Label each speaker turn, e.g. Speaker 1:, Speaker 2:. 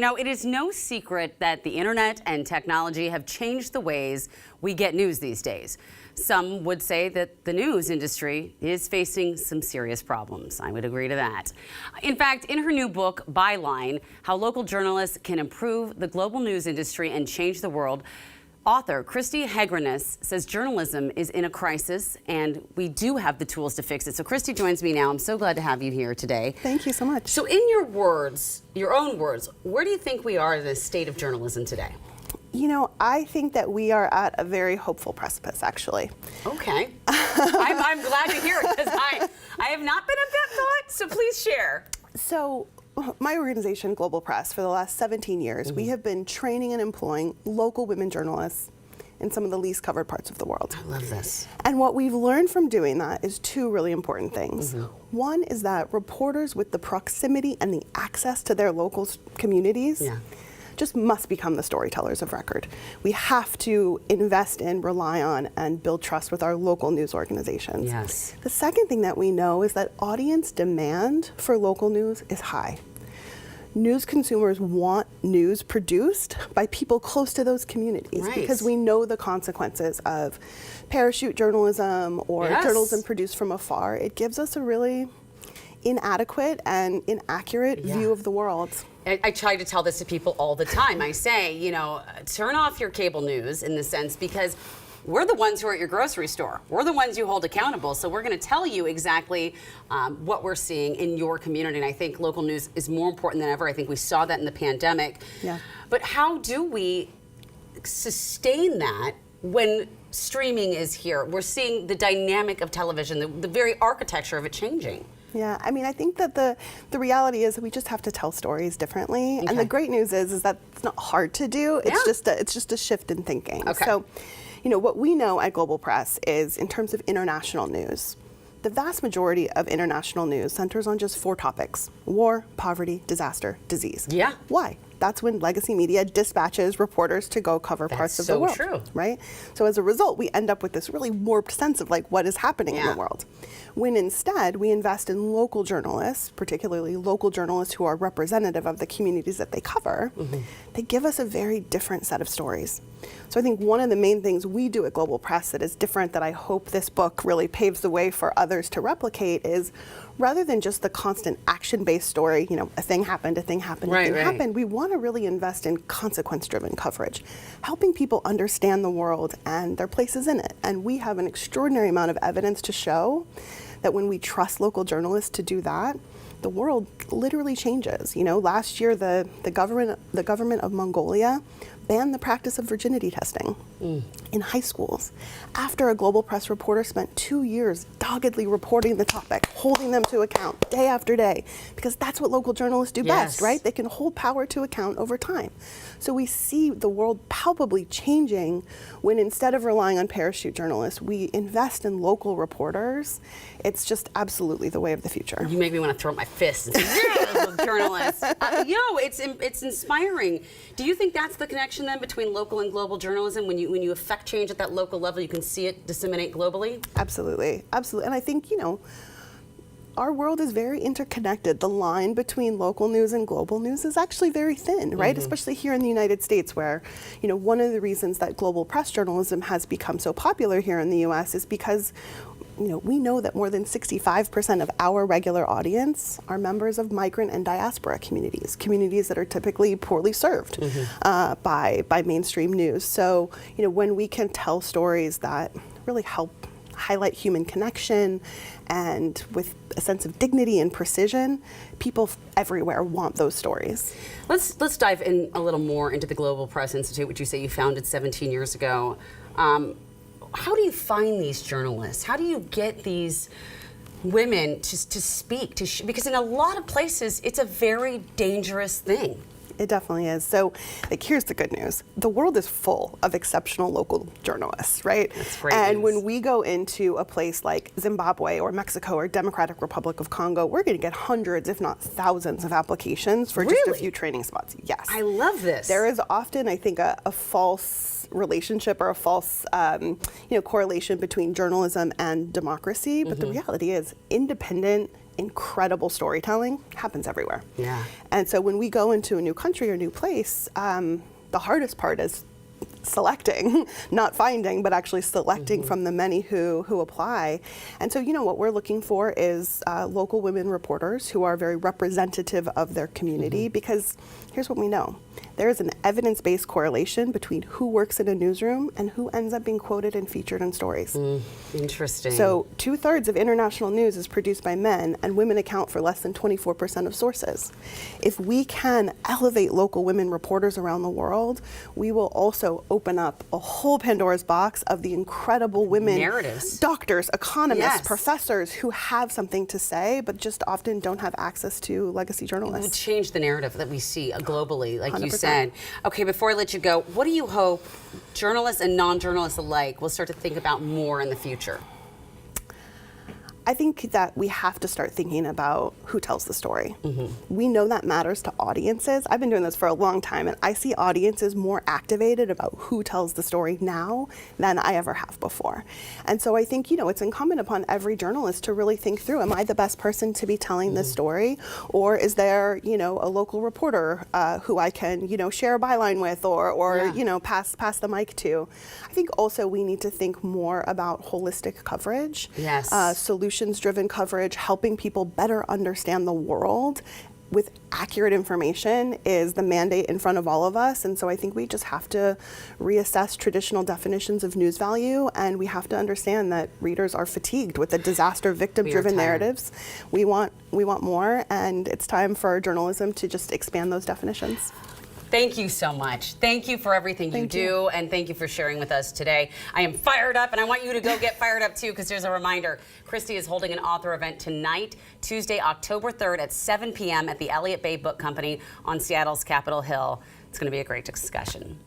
Speaker 1: You know, it is no secret that the internet and technology have changed the ways we get news these days. Some would say that the news industry is facing some serious problems. I would agree to that. In fact, in her new book, Byline, How Local Journalists Can Improve the Global News Industry and Change the World, author Cristi Hegranes says journalism is in a crisis and we do have the tools to fix it. So Cristi joins me now. I'm so glad to have you here today.
Speaker 2: Thank you so much.
Speaker 1: So in your words, your own words, where do you think we are in the state of journalism today?
Speaker 2: You know, I think that we are at a very hopeful precipice, actually.
Speaker 1: Okay. I'm glad to hear it because I have not been of that thought, so please share.
Speaker 2: So my organization, Global Press, for the last 17 years, we have been training and employing local women journalists in some of the least covered parts of the world.
Speaker 1: I love this.
Speaker 2: And what we've learned from doing that is two really important things. One is that reporters with the proximity and the access to their local communities just must become the storytellers of record. We have to invest in, rely on, and build trust with our local news organizations.
Speaker 1: Yes.
Speaker 2: The second thing that we know is that audience demand for local news is high. News consumers want news produced by people close to those communities because we know the consequences of parachute journalism or journalism produced from afar. It gives us a really inadequate and inaccurate view of the world.
Speaker 1: I try to tell this to people all the time. I say, you know, turn off your cable news in the sense because we're the ones who are at your grocery store. We're the ones you hold accountable. So we're going to tell you exactly what we're seeing in your community. And I think local news is more important than ever. I think we saw that in the pandemic. But how do we sustain that when streaming is here? We're seeing the dynamic of television, the very architecture of it changing.
Speaker 2: Yeah, I mean, I think that the reality is that we just have to tell stories differently. And the great news is that it's not hard to do. It's just a shift in thinking. So, you know, what we know at Global Press is in terms of international news, the vast majority of international news centers on just 4 topics: war, poverty, disaster, disease. Why? That's when legacy media dispatches reporters to go cover parts of the world. That's so true. Right? So as a result, we end up with this really warped sense of like what is happening in the world. When instead we invest in local journalists, particularly local journalists who are representative of the communities that they cover, they give us a very different set of stories. So I think one of the main things we do at Global Press that is different, that I hope this book really paves the way for others to replicate, is rather than just the constant action-based story, you know, a thing happened, a thing happened, a thing happened, we want to really invest in consequence-driven coverage, helping people understand the world and their places in it. And we have an extraordinary amount of evidence to show that when we trust local journalists to do that, the world literally changes. You know, last year the government of Mongolia banned the practice of virginity testing in high schools after a Global Press reporter spent 2 years doggedly reporting the topic, holding them to account day after day, because that's what local journalists do best, right? They can hold power to account over time. So we see the world palpably changing when instead of relying on parachute journalists, we invest in local reporters. It's just absolutely the way of the future.
Speaker 1: You make me want to throw up my fist and say, yeah, journalists. You know, it's inspiring. Do you think that's the connection then between local and global journalism? When you affect change at that local level, you can see it disseminate globally?
Speaker 2: Absolutely, absolutely. And I think, you know, our world is very interconnected. The line between local news and global news is actually very thin, right? Especially here in the United States, where, you know, one of the reasons that global press journalism has become so popular here in the US is because, you know, we know that more than 65% of our regular audience are members of migrant and diaspora communities that are typically poorly served by mainstream news. So, you know, when we can tell stories that really help highlight human connection and with a sense of dignity and precision, people everywhere want those stories.
Speaker 1: Let's dive in a little more into the Global Press Institute, which you say you founded 17 years ago. How do you find these journalists? How do you get these women to speak? Because in a lot of places, it's a very dangerous thing.
Speaker 2: It definitely is. So, like, here's the good news. The world is full of exceptional local journalists, right?
Speaker 1: That's great
Speaker 2: and
Speaker 1: news.
Speaker 2: When we go into a place like Zimbabwe or Mexico or Democratic Republic of Congo, we're going to get hundreds, if not thousands, of applications for just a few training spots. Yes.
Speaker 1: I love this.
Speaker 2: There is often, I think, a false relationship or a false correlation between journalism and democracy. But the reality is independent, incredible storytelling happens everywhere.
Speaker 1: Yeah.
Speaker 2: And so when we go into a new country or new place, the hardest part is selecting, not finding, but actually selecting from the many who apply. And so, what we're looking for is local women reporters who are very representative of their community, because here's what we know. There is an evidence-based correlation between who works in a newsroom and who ends up being quoted and featured in stories.
Speaker 1: Interesting.
Speaker 2: So 2/3 of international news is produced by men, and women account for less than 24% of sources. If we can elevate local women reporters around the world, we will also open up a whole Pandora's box of the incredible women
Speaker 1: narratives,
Speaker 2: doctors, economists,
Speaker 1: yes,
Speaker 2: professors who have something to say, but just often don't have access to legacy journalists.
Speaker 1: It will change the narrative that we see globally, like
Speaker 2: 100%.
Speaker 1: you said. Okay, before I let you go, what do you hope journalists and non-journalists alike will start to think about more in the future?
Speaker 2: I think that we have to start thinking about who tells the story. We know that matters to audiences. I've been doing this for a long time, and I see audiences more activated about who tells the story now than I ever have before. And so I think, it's incumbent upon every journalist to really think through, am I the best person to be telling this story? Or is there, a local reporter who I can, share a byline with or pass the mic to? I think also we need to think more about holistic coverage.
Speaker 1: Yes.
Speaker 2: Solutions-driven coverage, helping people better understand the world with accurate information is the mandate in front of all of us. And so I think we just have to reassess traditional definitions of news value, and we have to understand that readers are fatigued with the disaster victim-driven narratives. We want more, and it's time for journalism to just expand those definitions.
Speaker 1: Thank you so much. Thank you for everything you do, and thank you for sharing with us today. I am fired up, and I want you to go get fired up too, because there's a reminder. Cristi is holding an author event tonight, Tuesday, October 3rd at 7 p.m. at the Elliott Bay Book Company on Seattle's Capitol Hill. It's going to be a great discussion.